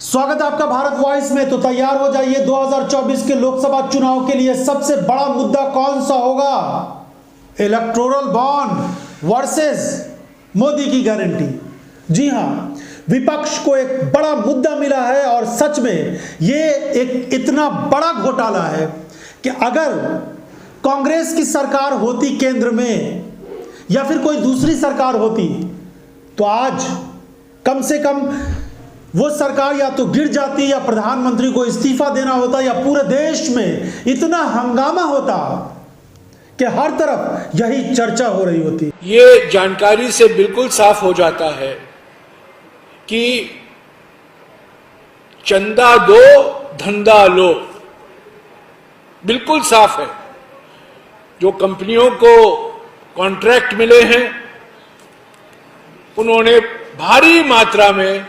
स्वागत है आपका भारत वॉइस में। तो तैयार हो जाइए, 2024 के लोकसभा चुनाव के लिए सबसे बड़ा मुद्दा कौन सा होगा? इलेक्टोरल बॉन्ड वर्सेस मोदी की गारंटी। जी हां, विपक्ष को एक बड़ा मुद्दा मिला है और सच में ये एक इतना बड़ा घोटाला है कि अगर कांग्रेस की सरकार होती केंद्र में या फिर कोई दूसरी सरकार होती तो आज कम से कम वो सरकार या तो गिर जाती या प्रधानमंत्री को इस्तीफा देना होता या पूरे देश में इतना हंगामा होता कि हर तरफ यही चर्चा हो रही होती। ये जानकारी से बिल्कुल साफ हो जाता है कि चंदा दो धंधा लो, बिल्कुल साफ है। जो कंपनियों को कॉन्ट्रैक्ट मिले हैं उन्होंने भारी मात्रा में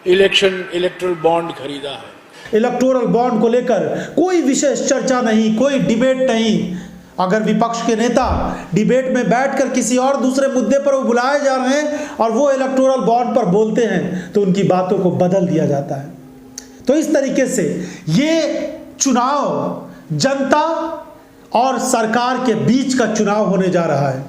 इलेक्टोरल बॉन्ड खरीदा है। इलेक्टोरल बॉन्ड को लेकर कोई विशेष चर्चा नहीं, कोई डिबेट नहीं। अगर विपक्ष के नेता डिबेट में बैठकर किसी और दूसरे मुद्दे पर वो बुलाए जा रहे हैं और वो इलेक्टोरल बॉन्ड पर बोलते हैं तो उनकी बातों को बदल दिया जाता है। तो इस तरीके से ये चुनाव जनता और सरकार के बीच का चुनाव होने जा रहा है।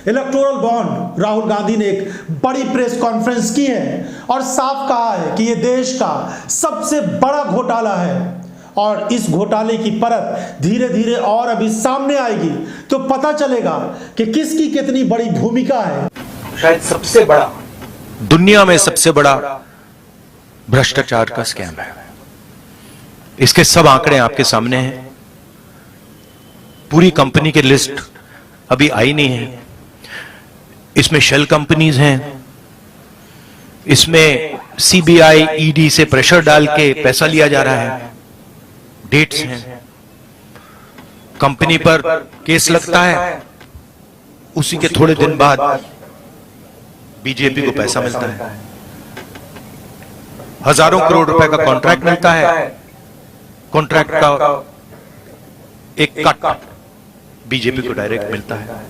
इलेक्टोरल बॉन्ड, राहुल गांधी ने एक बड़ी प्रेस कॉन्फ्रेंस की है और साफ कहा है कि ये देश का सबसे बड़ा घोटाला है और इस घोटाले की परत धीरे धीरे और अभी सामने आएगी तो पता चलेगा कि किसकी कितनी बड़ी भूमिका है। शायद सबसे बड़ा, दुनिया में सबसे बड़ा भ्रष्टाचार का स्कैम है। इसके सब आंकड़े आपके सामने हैं। पूरी कंपनी की लिस्ट अभी आई नहीं है। इसमें शेल कंपनीज हैं, इसमें सीबीआई ईडी से प्रेशर डाल के पैसा लिया जा रहा है, डेट्स हैं, कंपनी पर केस लगता है, उसी के थोड़े दिन बाद बीजेपी को पैसा मिलता है, हजारों करोड़ रुपए का कॉन्ट्रैक्ट मिलता है, कॉन्ट्रैक्ट का एक कट बीजेपी को डायरेक्ट मिलता है।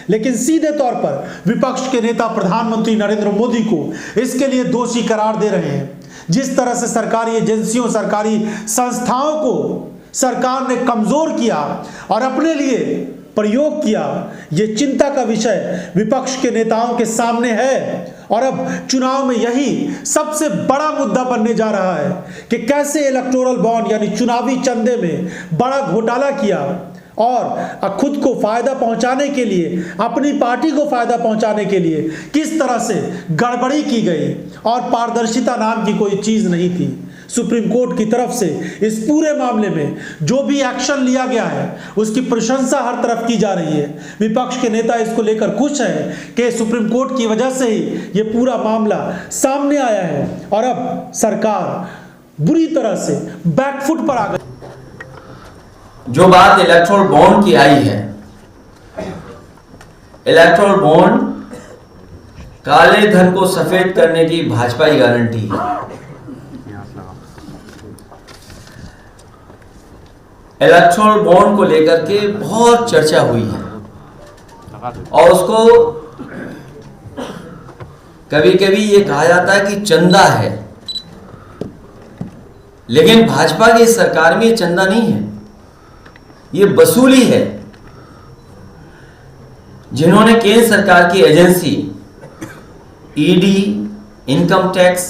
लेकिन सीधे तौर पर विपक्ष के नेता प्रधानमंत्री नरेंद्र मोदी को इसके लिए दोषी करार दे रहे हैं। जिस तरह से सरकारी एजेंसियों, सरकारी संस्थाओं को सरकार ने कमजोर किया और अपने लिए प्रयोग किया, यह चिंता का विषय विपक्ष के नेताओं के सामने है। और अब चुनाव में यही सबसे बड़ा मुद्दा बनने जा रहा है कि कैसे इलेक्टोरल बॉन्ड यानी चुनावी चंदे में बड़ा घोटाला किया और खुद को फायदा पहुंचाने के लिए, अपनी पार्टी को फायदा पहुंचाने के लिए किस तरह से गड़बड़ी की गई और पारदर्शिता नाम की कोई चीज नहीं थी। सुप्रीम कोर्ट की तरफ से इस पूरे मामले में जो भी एक्शन लिया गया है उसकी प्रशंसा हर तरफ की जा रही है। विपक्ष के नेता इसको लेकर खुश हैं कि सुप्रीम कोर्ट की वजह से ही ये पूरा मामला सामने आया है और अब सरकार बुरी तरह से बैकफुट पर आ गई। जो बात इलेक्टोरल बॉन्ड की आई है, इलेक्टोरल बॉन्ड काले धन को सफेद करने की भाजपा की गारंटी है। इलेक्टोरल बॉन्ड को लेकर के बहुत चर्चा हुई है और उसको कभी कभी ये कहा जाता है कि चंदा है, लेकिन भाजपा की सरकार में ये चंदा नहीं है, ये वसूली है। जिन्होंने केंद्र सरकार की agency ED, income tax,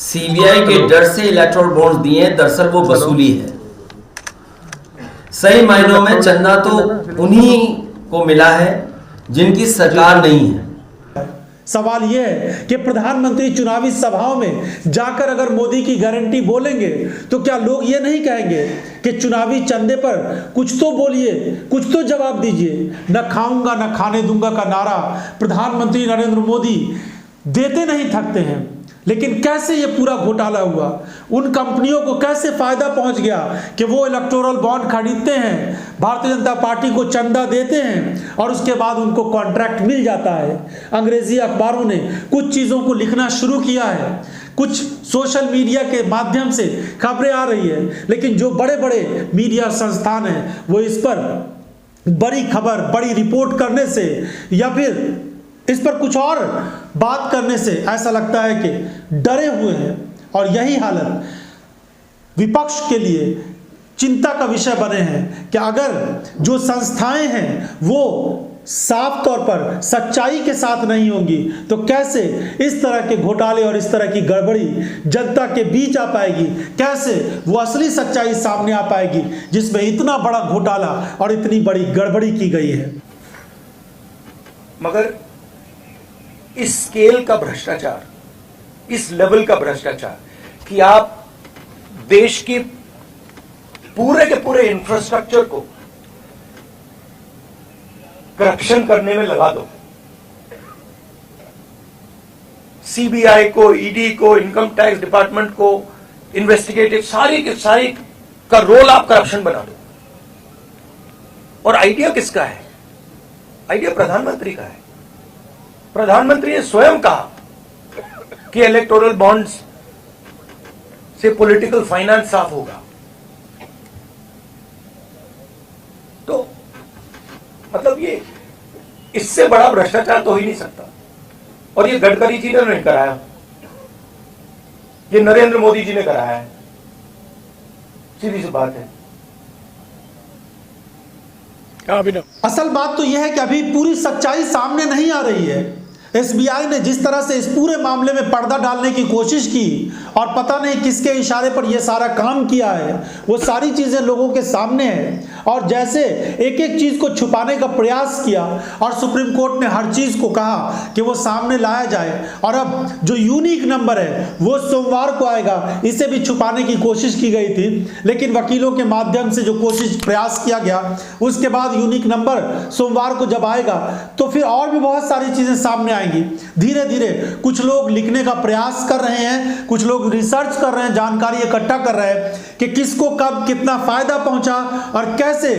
CBI के डर से इलेक्टोरल बॉन्ड्स दिए, दरअसल वो वसूली है। सही मायनों में चंदा तो उन्हीं को मिला है जिनकी सरकार नहीं है। सवाल यह है कि प्रधानमंत्री चुनावी सभाओं में जाकर अगर मोदी की गारंटी बोलेंगे तो क्या लोग ये नहीं कहेंगे कि चुनावी चंदे पर कुछ तो बोलिए, कुछ तो जवाब दीजिए? न खाऊंगा न खाने दूंगा का नारा प्रधानमंत्री नरेंद्र मोदी देते नहीं थकते हैं। लेकिन कैसे ये पूरा घोटाला हुआ, उन कंपनियों को कैसे फायदा पहुंच गया कि वो इलेक्टोरल बॉन्ड खरीदते हैं, भारतीय जनता पार्टी को चंदा देते हैं और उसके बाद उनको कॉन्ट्रैक्ट मिल जाता है। अंग्रेजी अखबारों ने कुछ चीज़ों को लिखना शुरू किया है, कुछ सोशल मीडिया के माध्यम से खबरें आ रही है, लेकिन जो बड़े बड़े मीडिया संस्थान हैं वो इस पर बड़ी खबर, बड़ी रिपोर्ट करने से या फिर इस पर कुछ और बात करने से ऐसा लगता है कि डरे हुए हैं। और यही हालत विपक्ष के लिए चिंता का विषय बने हैं कि अगर जो संस्थाएं हैं वो साफ तौर पर सच्चाई के साथ नहीं होंगी तो कैसे इस तरह के घोटाले और इस तरह की गड़बड़ी जनता के बीच आ पाएगी, कैसे वो असली सच्चाई सामने आ पाएगी जिसमें इतना बड़ा घोटाला और इतनी बड़ी गड़बड़ी की गई है। मगर इस स्केल का भ्रष्टाचार, इस लेवल का भ्रष्टाचार कि आप देश के पूरे इंफ्रास्ट्रक्चर को करप्शन करने में लगा दो, सीबीआई को, ईडी को, इनकम टैक्स डिपार्टमेंट को, इन्वेस्टिगेटिव सारी के सारी का रोल आप करप्शन बना दो। और आइडिया किसका है? आइडिया प्रधानमंत्री का है। प्रधानमंत्री ने स्वयं कहा कि इलेक्टोरल बॉन्ड्स से पॉलिटिकल फाइनेंस साफ होगा। तो मतलब ये इससे बड़ा भ्रष्टाचार तो हो ही नहीं सकता। और ये गडकरी जी ने नहीं कराया, ये नरेंद्र मोदी जी ने कराया है, सीधी सी बात है। असल बात तो यह है कि अभी पूरी सच्चाई सामने नहीं आ रही है। एसबीआई ने जिस तरह से इस पूरे मामले में पर्दा डालने की कोशिश की और पता नहीं किसके इशारे पर यह सारा काम किया है, वो सारी चीजें लोगों के सामने है। और जैसे एक एक चीज को छुपाने का प्रयास किया और सुप्रीम कोर्ट ने हर चीज को कहा कि वो सामने लाया जाए, और अब जो यूनिक नंबर है वो सोमवार को आएगा, इसे भी छुपाने की कोशिश की गई थी। लेकिन वकीलों के माध्यम से जो कोशिश प्रयास किया गया, उसके बाद यूनिक नंबर सोमवार को जब आएगा तो फिर और भी बहुत सारी चीजें सामने आएंगी। धीरे धीरे कुछ लोग लिखने का प्रयास कर रहे हैं, कुछ लोग रिसर्च कर रहे हैं, जानकारी इकट्ठा कर रहे हैं कि किसको कब कितना फायदा पहुंचा और कैसे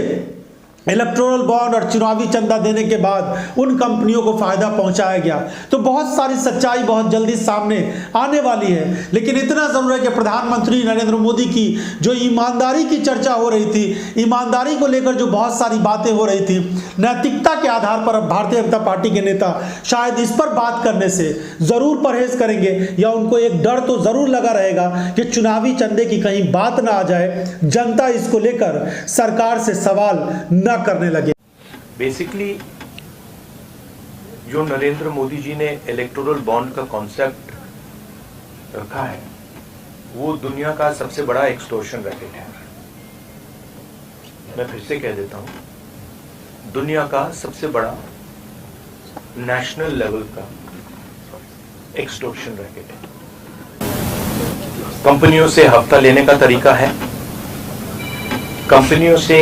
इलेक्टोरल बॉन्ड और चुनावी चंदा देने के बाद उन कंपनियों को फायदा पहुंचाया गया। तो बहुत सारी सच्चाई बहुत जल्दी सामने आने वाली है। लेकिन इतना जरूर है कि प्रधानमंत्री नरेंद्र मोदी की जो ईमानदारी की चर्चा हो रही थी, ईमानदारी को लेकर जो बहुत सारी बातें हो रही थी, नैतिकता के आधार पर अब भारतीय जनता पार्टी के नेता शायद इस पर बात करने से जरूर परहेज करेंगे, या उनको एक डर तो जरूर लगा रहेगा कि चुनावी चंदे की कहीं बात ना आ जाए, जनता इसको लेकर सरकार से सवाल न करने लगे। बेसिकली जो नरेंद्र मोदी जी ने इलेक्टोरल बॉन्ड का कॉन्सेप्ट रखा है वो दुनिया का सबसे बड़ा एक्सटॉर्शन रैकेट है। मैं फिर से कह देता हूं, दुनिया का सबसे बड़ा नेशनल लेवल का एक्सटॉर्शन रैकेट है। कंपनियों से हफ्ता लेने का तरीका है, कंपनियों से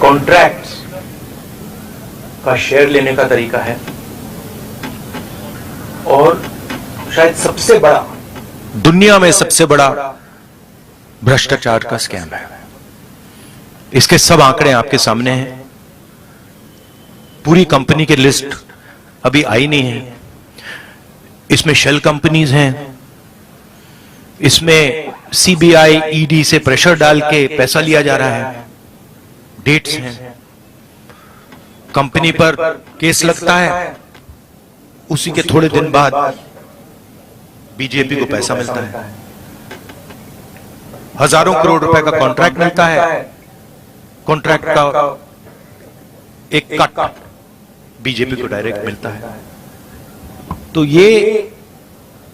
कॉन्ट्रैक्ट्स का शेयर लेने का तरीका है, और शायद सबसे बड़ा, दुनिया में सबसे बड़ा भ्रष्टाचार का स्कैम है। इसके सब आंकड़े आपके सामने हैं। पूरी कंपनी की लिस्ट अभी आई नहीं है। इसमें शेल कंपनीज हैं, इसमें सीबीआई, ईडी से प्रेशर डाल के पैसा लिया जा रहा है, डेट्स हैं, कंपनी पर केस लगता है, उसी के थोड़े दिन बाद बीजेपी को पैसा मिलता है, हजारों करोड़ रुपए का कॉन्ट्रैक्ट मिलता है, कॉन्ट्रैक्ट का एक कट बीजेपी को डायरेक्ट मिलता है। तो ये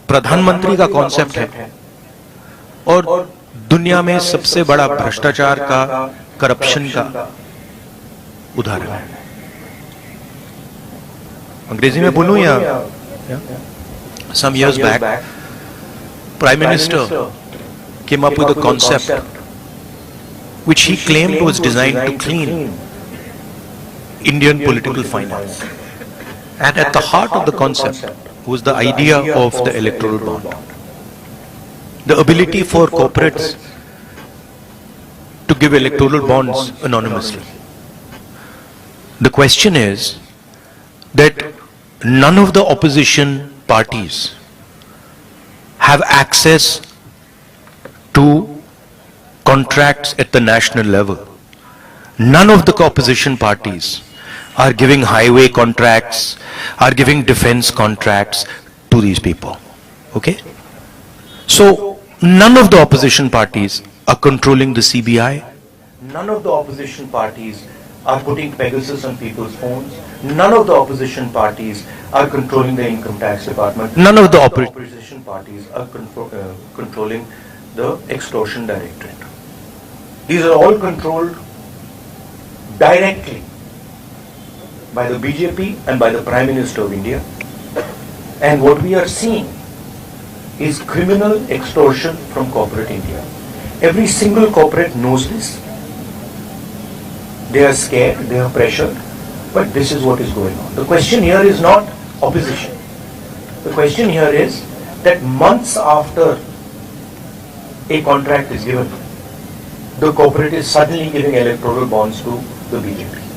प्रधानमंत्री का कॉन्सेप्ट है और दुनिया में सबसे बड़ा भ्रष्टाचार का, करप्शन का उदाहरण है। अंग्रेजी में बोलूं या some years back Prime Minister came up with a concept which he claimed was designed to clean Indian political finance, and at the heart of the concept was the idea of the electoral bond, the ability for corporates to give electoral bonds anonymously. The question is that none of the opposition parties have access to contracts at the national level. None of the opposition parties are giving highway contracts, are giving defense contracts to these people. Okay? So none of the opposition parties are controlling the CBI. None of the opposition parties are putting Pegasus on people's phones. None of the opposition parties are controlling the income tax department. None of the opposition parties are controlling the extortion directorate. These are all controlled directly by the BJP and by the Prime Minister of India. And what we are seeing is criminal extortion from corporate India. Every single corporate knows this. They are scared, they are pressured, but this is what is going on. The question here is not opposition. The question here is that months after a contract is given, the corporate is suddenly giving electoral bonds to the BJP.